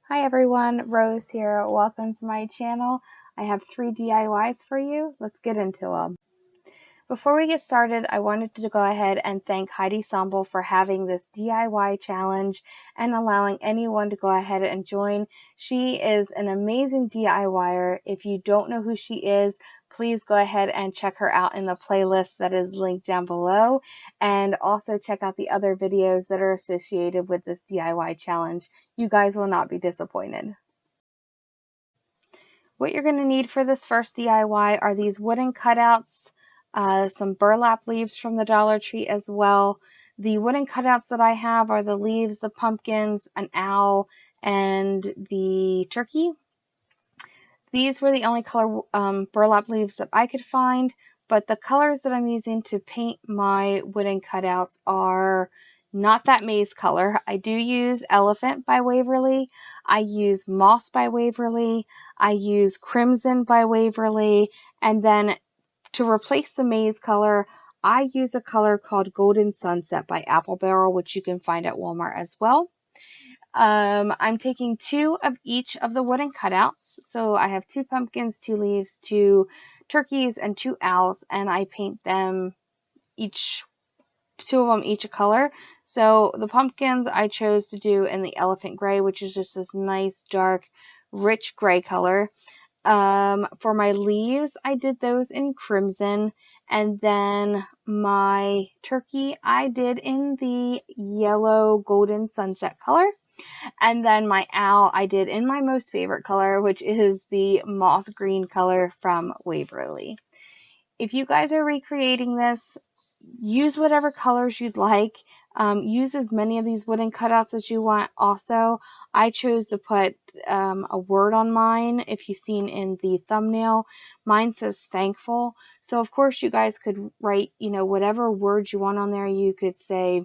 Hi everyone, Rose here. Welcome to my channel. I have 3 DIYs for you. Let's get into them. Before we get started, I wanted to go ahead and thank Heidi Sonboul for having this DIY challenge and allowing anyone to go ahead and join. She is an amazing DIYer. If you don't know who she is, please go ahead and check her out in the playlist that is linked down below. And also check out the other videos that are associated with this DIY challenge. You guys will not be disappointed. What you're going to need for this first DIY are these wooden cutouts, some burlap leaves from the Dollar Tree as well. The wooden cutouts that I have are the leaves, the pumpkins, an owl, and the turkey. These were the only color burlap leaves that I could find, but the colors that I'm using to paint my wooden cutouts are not that maize color. I do use Elephant by Waverly. I use Moss by Waverly. I use Crimson by Waverly. And then to replace the maize color, I use a color called Golden Sunset by Apple Barrel, which you can find at Walmart as well. I'm taking 2 of each of the wooden cutouts. So I have 2 pumpkins, 2 leaves, 2 turkeys, and 2 owls, and I paint them each 2 of them each a color. So the pumpkins I chose to do in the elephant gray, which is just this nice dark rich gray color. For my leaves, I did those in crimson, and then my turkey I did in the yellow golden sunset color. And then my owl I did in my most favorite color, which is the moss green color from Waverly. If you guys are recreating this, use whatever colors you'd like. Use as many of these wooden cutouts as you want. Also, I chose to put a word on mine. If you've seen in the thumbnail, mine says thankful. So of course you guys could write, whatever words you want on there. You could say,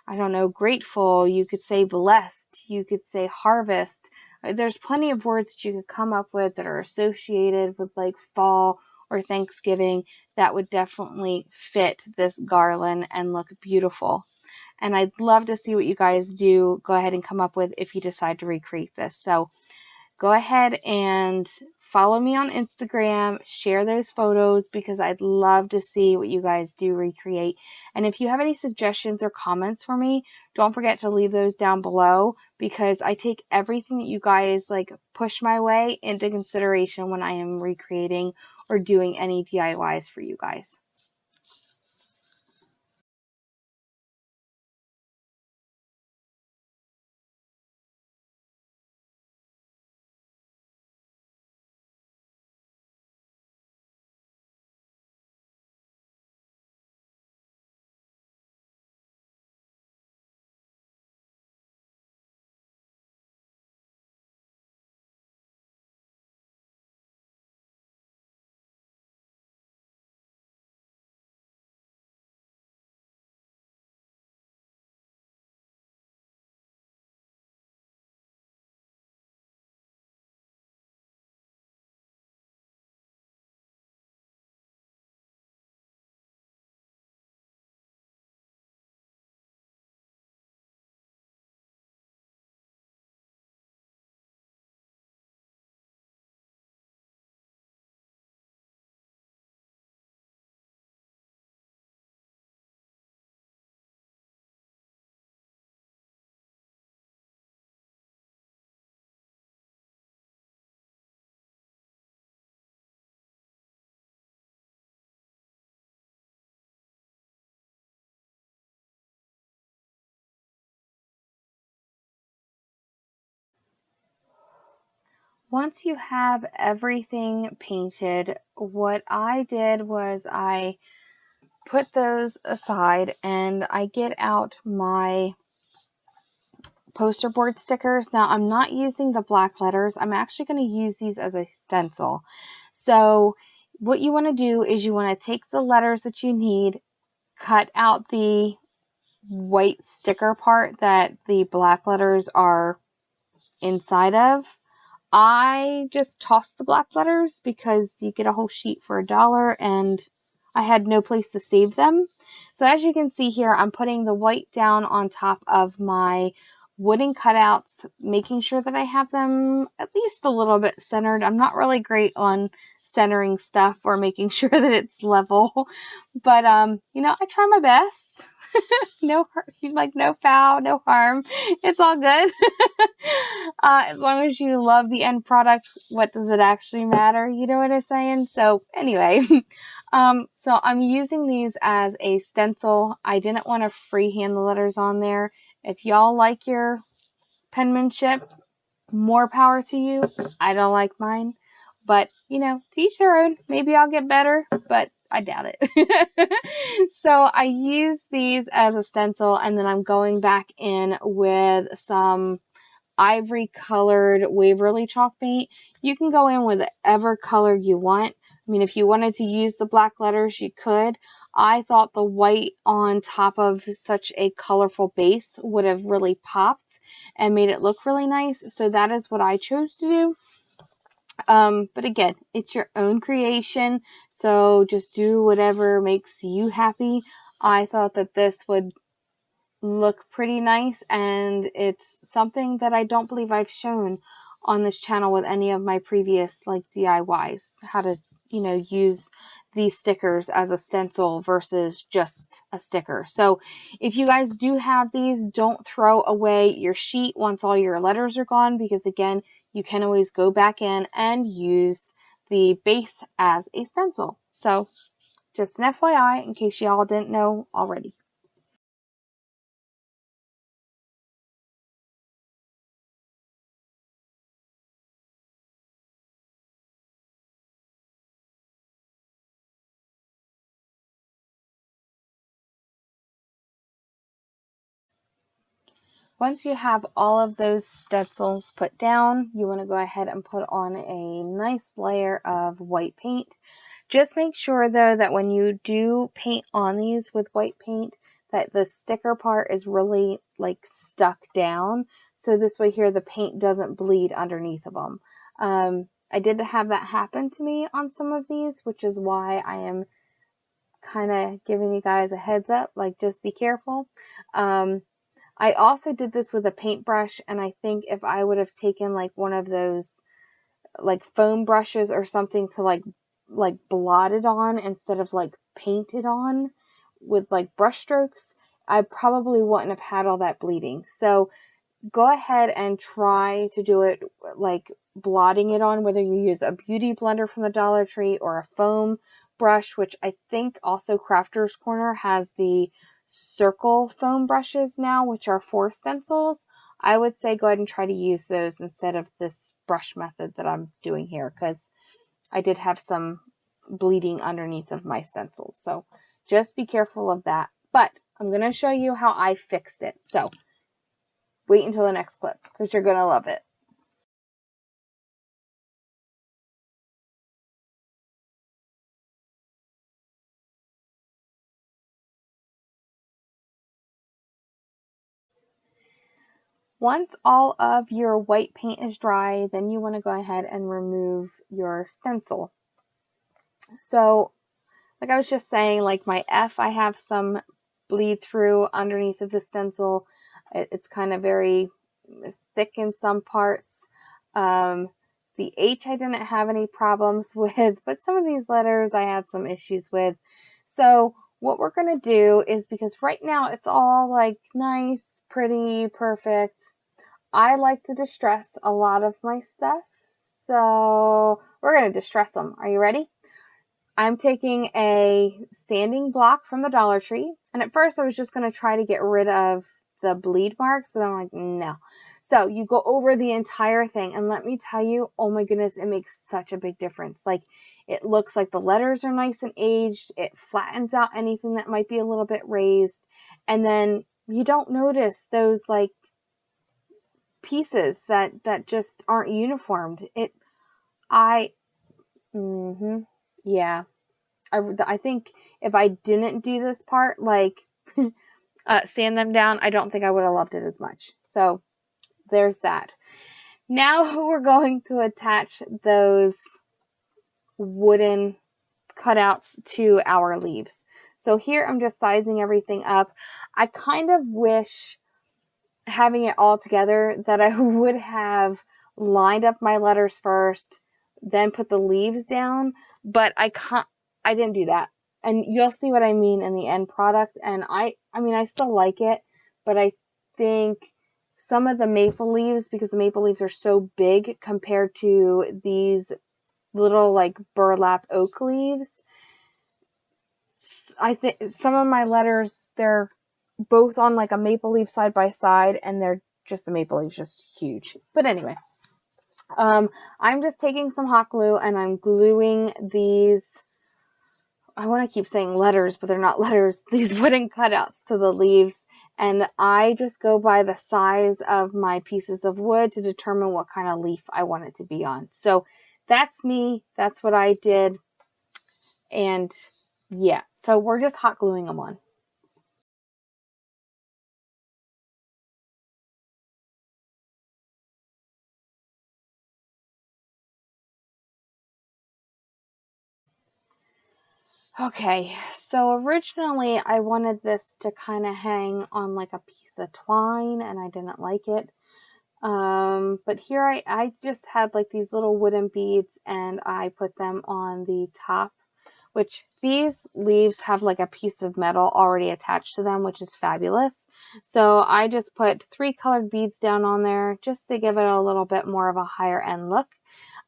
I don't know, grateful. You could say blessed. You could say harvest. There's plenty of words that you could come up with that are associated with like fall or Thanksgiving that would definitely fit this garland and look beautiful. And I'd love to see what you guys do. Go ahead and come up with if you decide to recreate this. So go ahead and follow me on Instagram, share those photos because I'd love to see what you guys do recreate. And if you have any suggestions or comments for me, don't forget to leave those down below because I take everything that you guys push my way into consideration when I am recreating or doing any DIYs for you guys. Once you have everything painted, what I did was I put those aside and I get out my poster board stickers. Now I'm not using the black letters. I'm actually going to use these as a stencil. So what you want to do is you want to take the letters that you need, cut out the white sticker part that the black letters are inside of. I just tossed the black letters because you get a whole sheet for $1 and I had no place to save them. So as you can see here, I'm putting the white down on top of my wooden cutouts, making sure that I have them at least a little bit centered. I'm not really great on centering stuff or making sure that it's level, but you know, I try my best. No, like no foul, no harm. It's all good. As long as you love the end product, what does it actually matter? You know what I'm saying? So anyway, so I'm using these as a stencil. I didn't want to freehand the letters on there. If y'all like your penmanship, more power to you. I don't like mine, but you know, to each their own. Maybe I'll get better, but I doubt it. So I use these as a stencil, and then I'm going back in with some ivory colored Waverly chalk paint. You can go in with whatever color you want. I mean, if you wanted to use the black letters, you could. I thought the white on top of such a colorful base would have really popped and made it look really nice. So that is what I chose to do. But again, it's your own creation. So just do whatever makes you happy. I thought that this would look pretty nice, and it's something that I don't believe I've shown on this channel with any of my previous like DIYs, how to, you know, use these stickers as a stencil versus just a sticker. So if you guys do have these, don't throw away your sheet once all your letters are gone, because again, you can always go back in and use the base as a stencil. So just an FYI in case y'all didn't know already. Once you have all of those stencils put down, you want to go ahead and put on a nice layer of white paint. Just make sure though that when you do paint on these with white paint, that the sticker part is really like stuck down. So this way here the paint doesn't bleed underneath of them. I did have that happen to me on some of these, which is why I am kind of giving you guys a heads up, like just be careful. I also did this with a paintbrush, and I think if I would have taken like one of those like foam brushes or something to like blot it on instead of like paint it on with like brush strokes, I probably wouldn't have had all that bleeding. So go ahead and try to do it like blotting it on, whether you use a beauty blender from the Dollar Tree or a foam brush, which I think also Crafter's Corner has the circle foam brushes now, which are for stencils. I would say go ahead and try to use those instead of this brush method that I'm doing here, because I did have some bleeding underneath of my stencils. So just be careful of that. But I'm going to show you how I fixed it. So wait until the next clip because you're going to love it. Once all of your white paint is dry, then you want to go ahead and remove your stencil. So like I was just saying, like my F, I have some bleed through underneath of the stencil. It's kind of very thick in some parts. The H I didn't have any problems with, but some of these letters I had some issues with. So what we're going to do is, because right now it's all like nice, pretty, perfect, I like to distress a lot of my stuff. So we're going to distress them. Are you ready? I'm taking a sanding block from the Dollar Tree. And at first I was just going to try to get rid of the bleed marks, but I'm like, no. So you go over the entire thing, and let me tell you, oh my goodness, it makes such a big difference. Like, it looks like the letters are nice and aged. It flattens out anything that might be a little bit raised. And then you don't notice those like pieces that just aren't uniformed. Yeah. I think if I didn't do this part, like sand them down, I don't think I would have loved it as much. So there's that. Now we're going to attach those wooden cutouts to our leaves. So here I'm just sizing everything up. I kind of wish having it all together that I would have lined up my letters first, then put the leaves down, but I didn't do that. And you'll see what I mean in the end product. And I mean, I still like it, but I think some of the maple leaves, because the maple leaves are so big compared to these little like burlap oak leaves, I think some of my letters, they're both on like a maple leaf side by side, and they're just a maple leaf, just huge. But anyway, I'm just taking some hot glue and I'm gluing these, I want to keep saying letters, but they're not letters, these wooden cutouts to the leaves. And I just go by the size of my pieces of wood to determine what kind of leaf I want it to be on. So that's me. That's what I did. And yeah, so we're just hot gluing them on. Okay, so originally I wanted this to kind of hang on like a piece of twine, and I didn't like it. But here I just had like these little wooden beads, and I put them on the top, which these leaves have like a piece of metal already attached to them, which is fabulous. So I just put 3 colored beads down on there just to give it a little bit more of a higher end look.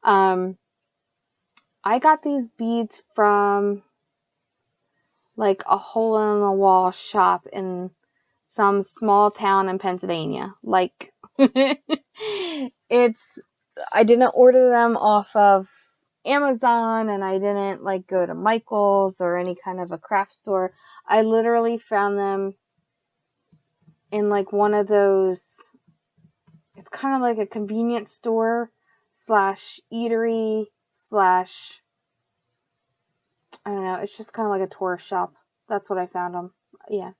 I got these beads from like a hole in the wall shop in some small town in Pennsylvania. Like it's I didn't order them off of Amazon, and I didn't like go to Michael's or any kind of a craft store. I literally found them in like one of those, it's kind of like a convenience store slash eatery slash, I don't know, it's just kind of like a tourist shop. That's what I found them. Yeah.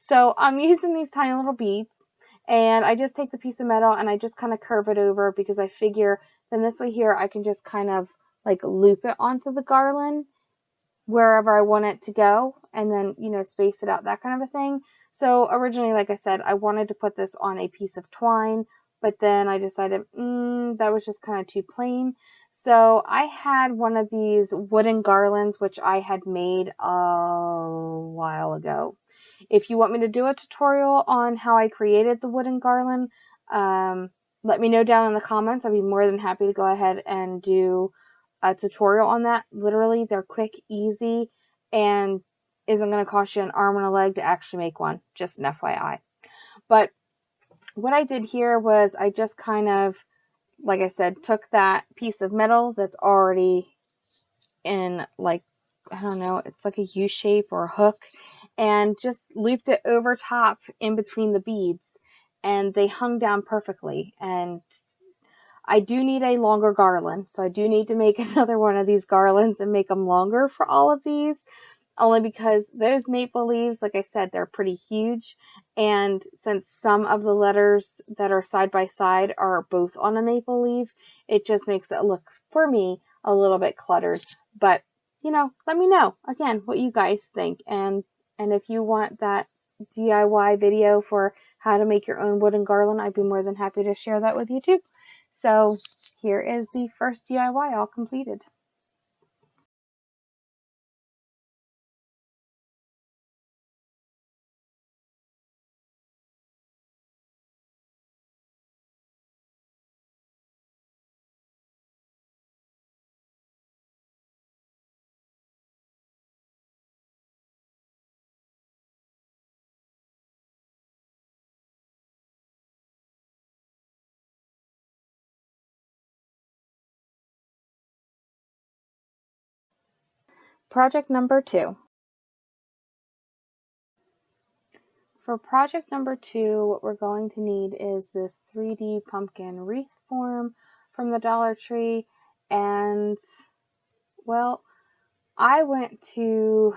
So I'm using these tiny little beads, and I just take the piece of metal and I just kind of curve it over, because I figure then this way here I can just kind of like loop it onto the garland wherever I want it to go, and then, you know, space it out, that kind of a thing. So originally, like I said, I wanted to put this on a piece of twine, but then I decided that was just kind of too plain. So I had one of these wooden garlands, which I had made a while ago. If you want me to do a tutorial on how I created the wooden garland, let me know down in the comments. I'd be more than happy to go ahead and do a tutorial on that. Literally, they're quick, easy, and isn't going to cost you an arm and a leg to actually make one. Just an FYI. But what I did here was I just kind of, like I said, took that piece of metal that's already in like, I don't know, it's like a U shape or a hook, and just looped it over top in between the beads, and they hung down perfectly. And I do need a longer garland, so I do need to make another one of these garlands and make them longer for all of these, only because those maple leaves, like I said, they're pretty huge, and since some of the letters that are side by side are both on a maple leaf, it just makes it look, for me, a little bit cluttered. But, you know, let me know, again, what you guys think, and if you want that DIY video for how to make your own wooden garland, I'd be more than happy to share that with you too. So here is the first DIY all completed. Project number 2. For project number 2, what we're going to need is this 3D pumpkin wreath form from the Dollar Tree. And, well, I went to,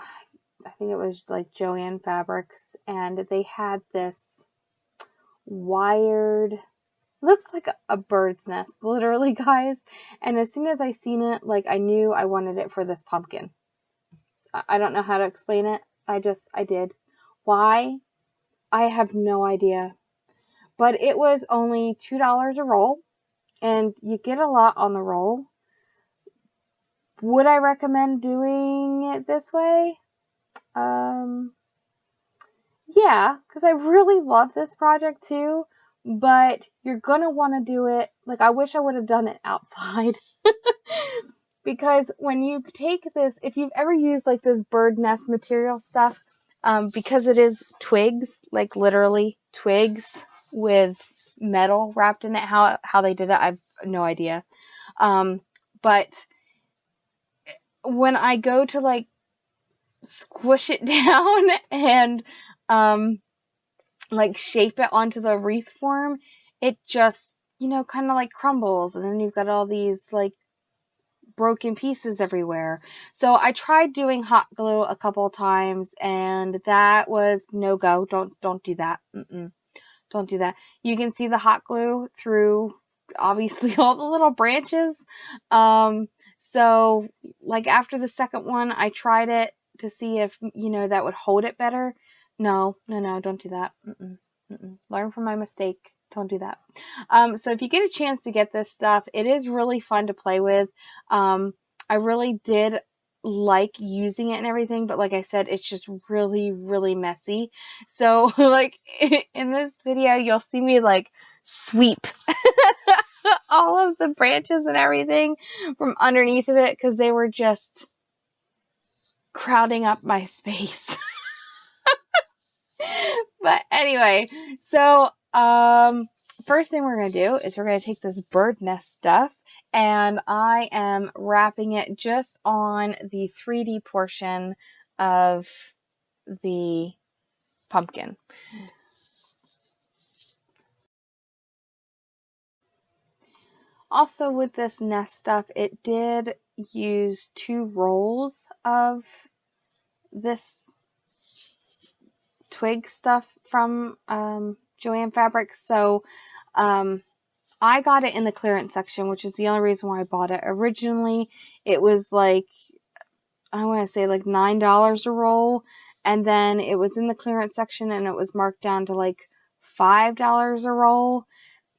I think it was like Joann Fabrics, and they had this wired, looks like a bird's nest, literally, guys. And as soon as I seen it, like, I knew I wanted it for this pumpkin. I don't know how to explain it. I did. Why? I have no idea. but it was only $2 a roll, and you get a lot on the roll. Would I recommend doing it this way? Yeah, because I really love this project too, but you're gonna want to do it, like, I wish I would have done it outside. Because when you take this, if you've ever used like this bird nest material stuff, because it is twigs, like literally twigs with metal wrapped in it, how they did it, I've no idea. But when I go to like squish it down and like shape it onto the wreath form, it just, kind of like crumbles, and then you've got all these like broken pieces everywhere. So I tried doing hot glue a couple times, and that was no go. Don't do that. Don't do that. You can see the hot glue through obviously all the little branches. So like after the second one, I tried it to see if, that would hold it better. No, don't do that. Learn from my mistake. Don't do that. So if you get a chance to get this stuff, it is really fun to play with. I really did like using it and everything, but like I said, it's just really, really messy. So like in this video, you'll see me like sweep all of the branches and everything from underneath of it because they were just crowding up my space. But anyway, so first thing we're going to do is we're going to take this bird nest stuff, and I am wrapping it just on the 3D portion of the pumpkin. Also with this nest stuff, it did use 2 rolls of this twig stuff from Joann Fabrics. So I got it in the clearance section, which is the only reason why I bought it. Originally, it was like, I want to say like $9 a roll, and then it was in the clearance section and it was marked down to like $5 a roll.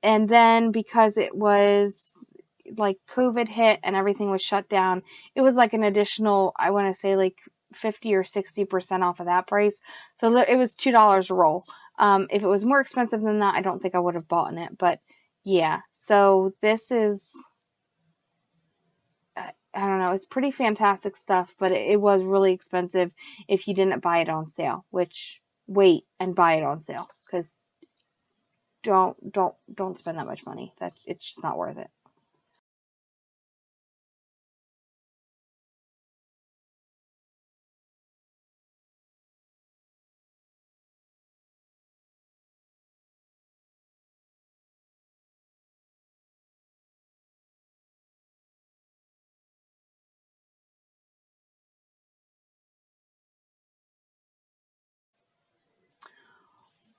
And then because it was like COVID hit and everything was shut down, it was like an additional, I want to say like 50 or 60% off of that price. So it was $2 a roll. If it was more expensive than that, I don't think I would have bought it. But yeah, so this is, I don't know, it's pretty fantastic stuff, but it was really expensive if you didn't buy it on sale, which wait and buy it on sale, because don't spend that much money. It's just not worth it.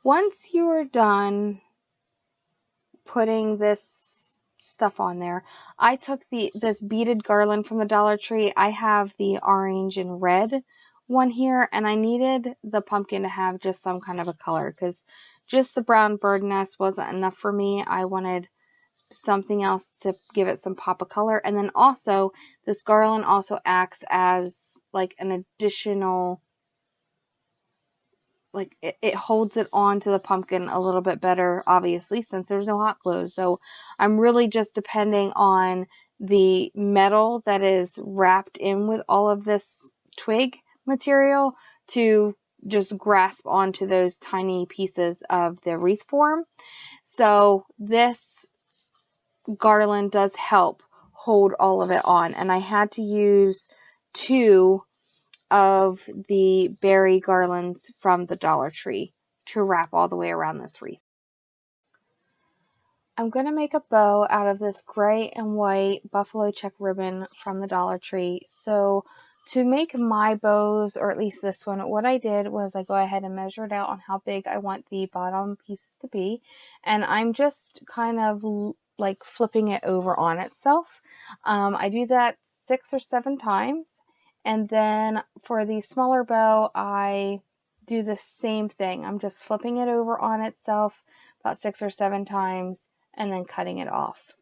Once you are done putting this stuff on there, I took this beaded garland from the Dollar Tree. I have the orange and red one here, and I needed the pumpkin to have just some kind of a color because just the brown bird nest wasn't enough for me. I wanted something else to give it some pop of color. And then also this garland also acts as like an additional, like it holds it on to the pumpkin a little bit better, obviously, since there's no hot glue. So I'm really just depending on the metal that is wrapped in with all of this twig material to just grasp onto those tiny pieces of the wreath form. So this garland does help hold all of it on, and I had to use 2 of the berry garlands from the Dollar Tree to wrap all the way around this wreath. I'm going to make a bow out of this gray and white buffalo check ribbon from the Dollar Tree. So to make my bows, or at least this one, what I did was I go ahead and measure it out on how big I want the bottom pieces to be, and I'm just kind of like flipping it over on itself. I do that 6 or 7 times. And then for the smaller bow, I do the same thing. I'm just flipping it over on itself, about 6 or 7 times, and then cutting it off.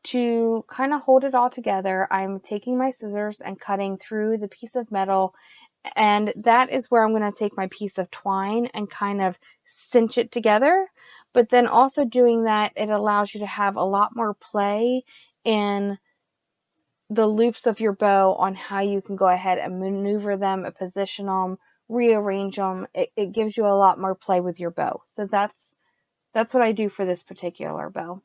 To kind of hold it all together, I'm taking my scissors and cutting through the piece of metal, and that is where I'm going to take my piece of twine and kind of cinch it together. But then also doing that, it allows you to have a lot more play in the loops of your bow on how you can go ahead and maneuver them, position them, rearrange them. It gives you a lot more play with your bow. So that's what I do for this particular bow.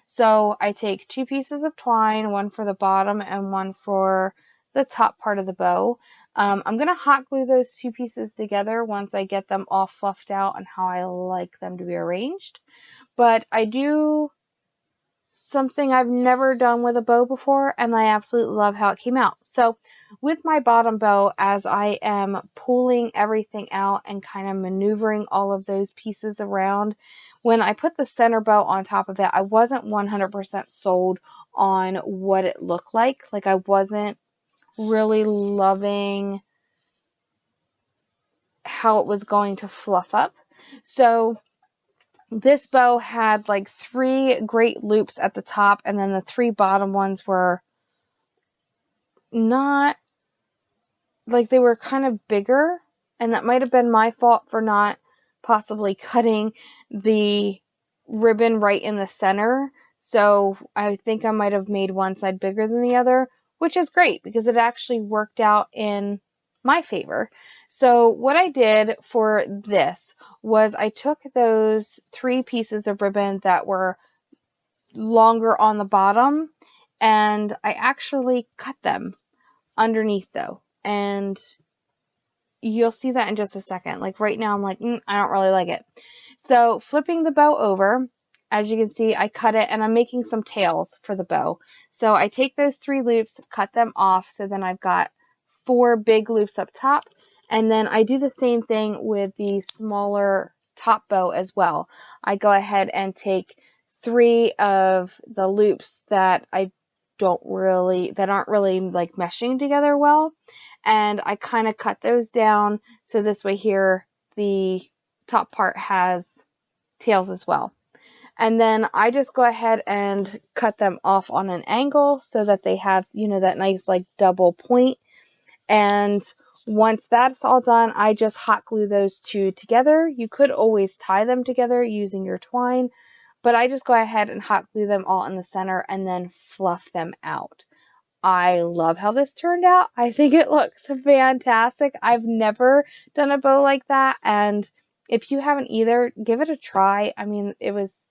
So I take 2 pieces of twine, one for the bottom and one for the top part of the bow. I'm going to hot glue those 2 pieces together once I get them all fluffed out and how I like them to be arranged. But I do something I've never done with a bow before, and I absolutely love how it came out. So with my bottom bow, as I am pulling everything out and kind of maneuvering all of those pieces around, when I put the center bow on top of it, I wasn't 100% sold on what it looked like. Like, I wasn't really loving how it was going to fluff up. So this bow had like 3 great loops at the top, and then the 3 bottom ones were not, like, they were kind of bigger, and that might have been my fault for not possibly cutting the ribbon right in the center. So I think I might have made one side bigger than the other, which is great because it actually worked out in my favor. So what I did for this was I took those 3 pieces of ribbon that were longer on the bottom, and I actually cut them underneath though, and you'll see that in just a second. Like right now I'm like, I don't really like it. So flipping the bow over, as you can see, I cut it, and I'm making some tails for the bow. So I take those 3 loops, cut them off, so then I've got 4 big loops up top, and then I do the same thing with the smaller top bow as well. I go ahead and take 3 of the loops that aren't really like meshing together well, and I kind of cut those down so this way here the top part has tails as well. And then I just go ahead and cut them off on an angle so that they have, that nice like double point. And once that's all done, I just hot glue those 2 together. You could always tie them together using your twine, but I just go ahead and hot glue them all in the center and then fluff them out. I love how this turned out. I think it looks fantastic. I've never done a bow like that, and if you haven't either, give it a try. I mean, it was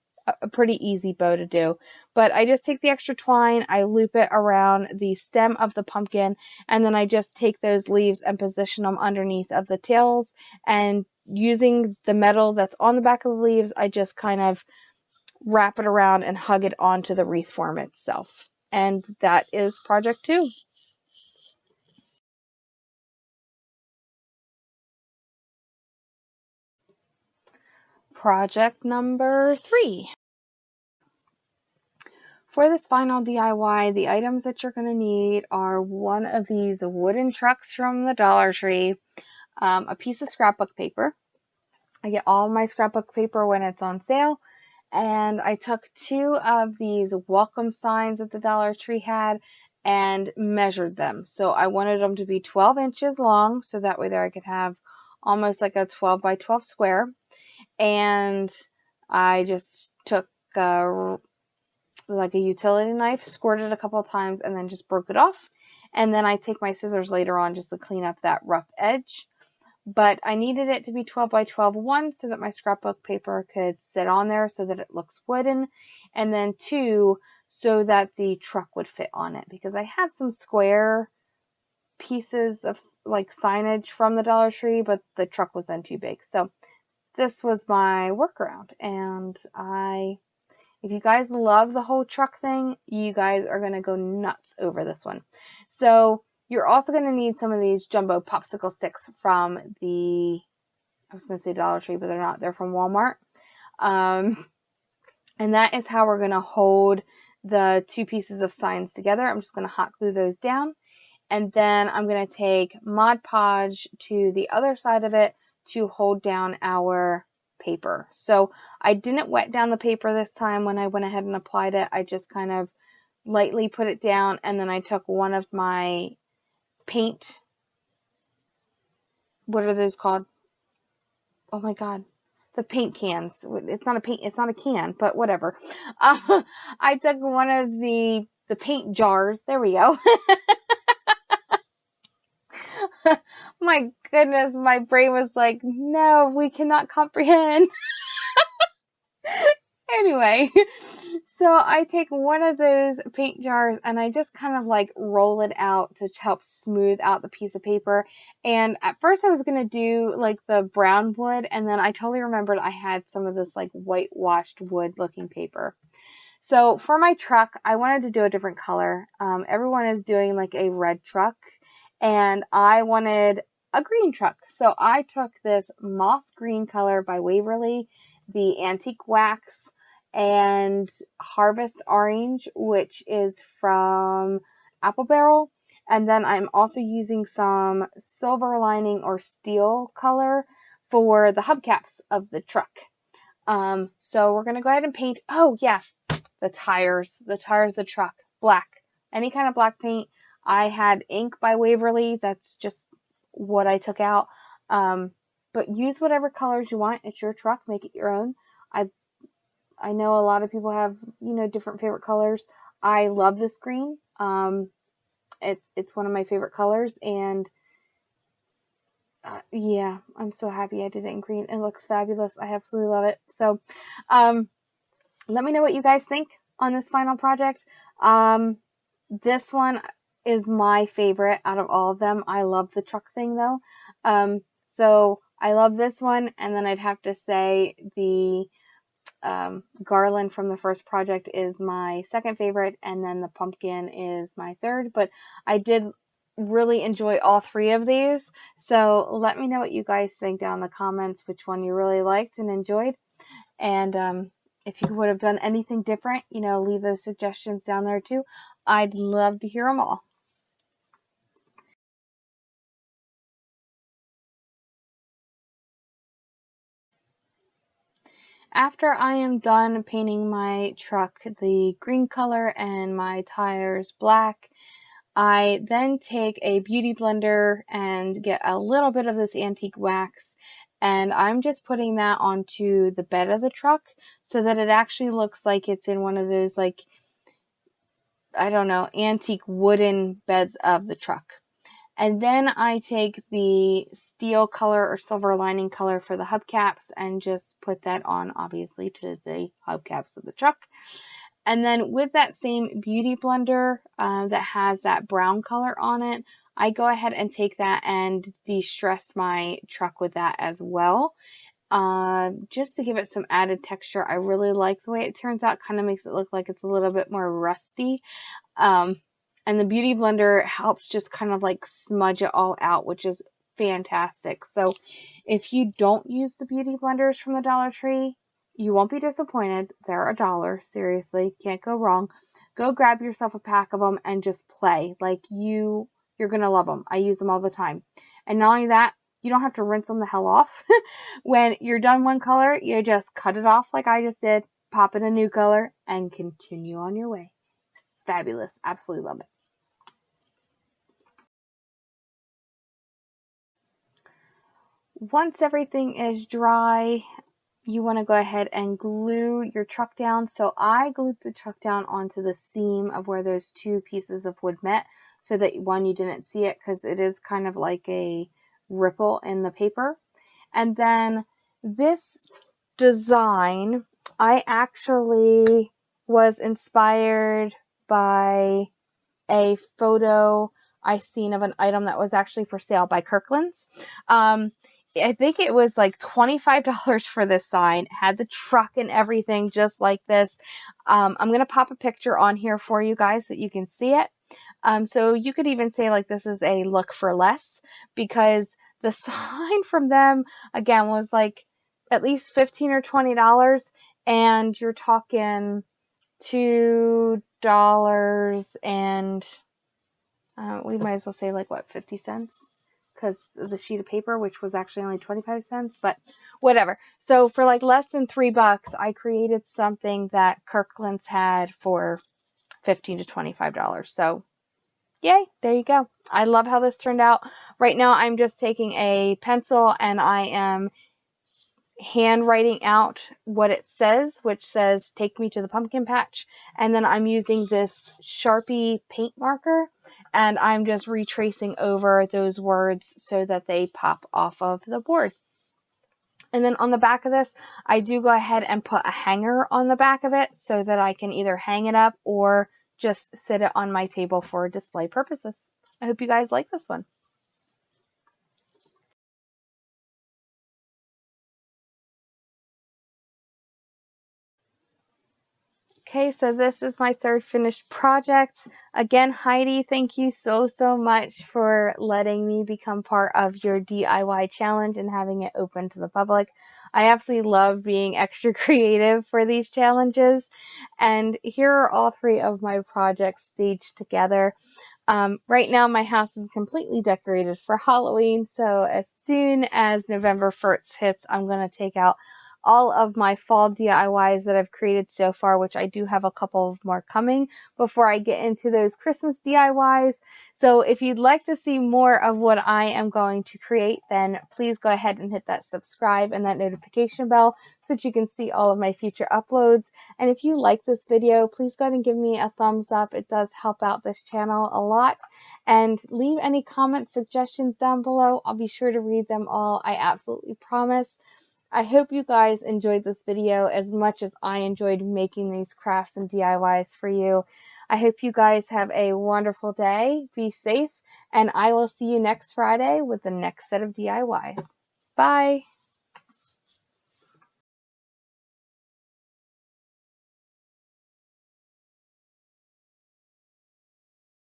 a pretty easy bow to do, but I just take the extra twine, I loop it around the stem of the pumpkin, and then I just take those leaves and position them underneath of the tails, and using the metal that's on the back of the leaves, I just kind of wrap it around and hug it onto the wreath form itself. And that is project 2. Project number 3. For this final DIY, the items that you're going to need are one of these wooden trucks from the Dollar Tree, a piece of scrapbook paper. I get all my scrapbook paper when it's on sale, and I took 2 of these welcome signs that the Dollar Tree had and measured them. So I wanted them to be 12 inches long, so that way there I could have almost like a 12 by 12 square. And I just took like a utility knife, squirted it a couple of times, and then just broke it off. And then I take my scissors later on just to clean up that rough edge. But I needed it to be 12 by 12, 1, so that my scrapbook paper could sit on there so that it looks wooden, and then 2, so that the truck would fit on it, because I had some square pieces of like signage from the Dollar Tree, but the truck was then too big. So this was my workaround, and if you guys love the whole truck thing, you guys are going to go nuts over this one. So you're also going to need some of these jumbo popsicle sticks from I was going to say Dollar Tree, but they're not. They're from Walmart. And that is how we're going to hold the 2 pieces of signs together. I'm just going to hot glue those down. And then I'm going to take Mod Podge to the other side of it to hold down our paper. So I didn't wet down the paper this time when I went ahead and applied it. I just kind of lightly put it down, and then I took one of my paint, what are those called? Oh my God. The paint cans. It's not a can, but whatever. I took one of the paint jars. There we go. My goodness, my brain was like, no, we cannot comprehend. Anyway, so I take one of those paint jars and I just kind of like roll it out to help smooth out the piece of paper. And at first I was going to do like the brown wood, and then I totally remembered I had some of this like whitewashed wood looking paper. So for my truck, I wanted to do a different color. Everyone is doing like a red truck, and I wanted a green truck. So I took this moss green color by Waverly, the antique wax, and harvest orange, which is from Apple Barrel. And then I'm also using some silver lining or steel color for the hubcaps of the truck. So we're going to go ahead and paint. Oh yeah, the tires of the truck, black, any kind of black paint. I had ink by Waverly. That's just what I took out. But use whatever colors you want. It's your truck. Make it your own. I know a lot of people have, different favorite colors. I love this green. It's one of my favorite colors, and yeah, I'm so happy I did it in green. It looks fabulous. I absolutely love it. So, let me know what you guys think on this final project. This one is my favorite out of all of them. I love the truck thing though. So I love this one, and then I'd have to say the garland from the first project is my second favorite, and then the pumpkin is my third. But I did really enjoy all three of these. So let me know what you guys think down in the comments, which one you really liked and enjoyed. And if you would have done anything different, leave those suggestions down there too. I'd love to hear them all. After I am done painting my truck the green color and my tires black, I then take a beauty blender and get a little bit of this antique wax, and I'm just putting that onto the bed of the truck so that it actually looks like it's in one of those, like, I don't know, antique wooden beds of the truck. And then I take the steel color or silver lining color for the hubcaps and just put that on, obviously, to the hubcaps of the truck. And then with that same beauty blender that has that brown color on it, I go ahead and take that and de-stress my truck with that as well. Just to give it some added texture. I really like the way it turns out. Kind of makes it look like it's a little bit more rusty. And the beauty blender helps just kind of like smudge it all out, which is fantastic. So if you don't use the beauty blenders from the Dollar Tree, you won't be disappointed. They're $1. Seriously, can't go wrong. Go grab yourself a pack of them and just play. Like you're going to love them. I use them all the time. And not only that, you don't have to rinse them the hell off. When you're done one color, you just cut it off like I just did, pop in a new color, and continue on your way. It's fabulous. Absolutely love it. Once everything is dry, you want to go ahead and glue your truck down. So I glued the truck down onto the seam of where those two pieces of wood met, so that one, you didn't see it because it is kind of like a ripple in the paper. And then this design, I actually was inspired by a photo I seen of an item that was actually for sale by Kirkland's. I think it was like $25 for this sign. It had the truck and everything just like this. I'm going to pop a picture on here for you guys so that you can see it. So you could even say like this is a look for less, because the sign from them, again, was like at least $15 or $20, and you're talking $2 and we might as well say like what, 50 cents? because of the sheet of paper, which was actually only 25 cents, but whatever. So for like less than $3, I created something that Kirkland's had for $15 to $25. So yay, there you go. I love how this turned out. Right now I'm just taking a pencil and I am handwriting out what it says, which says take me to the pumpkin patch, and then I'm using this Sharpie paint marker and I'm just retracing over those words so that they pop off of the board. And then on the back of this, I do go ahead and put a hanger on the back of it so that I can either hang it up or just sit it on my table for display purposes. I hope you guys like this one. Okay, so this is my third finished project. Again, Heidi, thank you so much for letting me become part of your DIY challenge and having it open to the public. I absolutely love being extra creative for these challenges. And here are all three of my projects staged together. Right now, my house is completely decorated for Halloween, so as soon as November 1st hits, I'm going to take out all of my fall DIYs that I've created so far, which I do have a couple of more coming before I get into those Christmas DIYs. So if you'd like to see more of what I am going to create, then please go ahead and hit that subscribe and that notification bell so that you can see all of my future uploads. And if you like this video, please go ahead and give me a thumbs up. It does help out this channel a lot. And leave any comments, suggestions down below. I'll be sure to read them all. I absolutely promise. I hope you guys enjoyed this video as much as I enjoyed making these crafts and DIYs for you. I hope you guys have a wonderful day. Be safe, and I will see you next Friday with the next set of DIYs. Bye!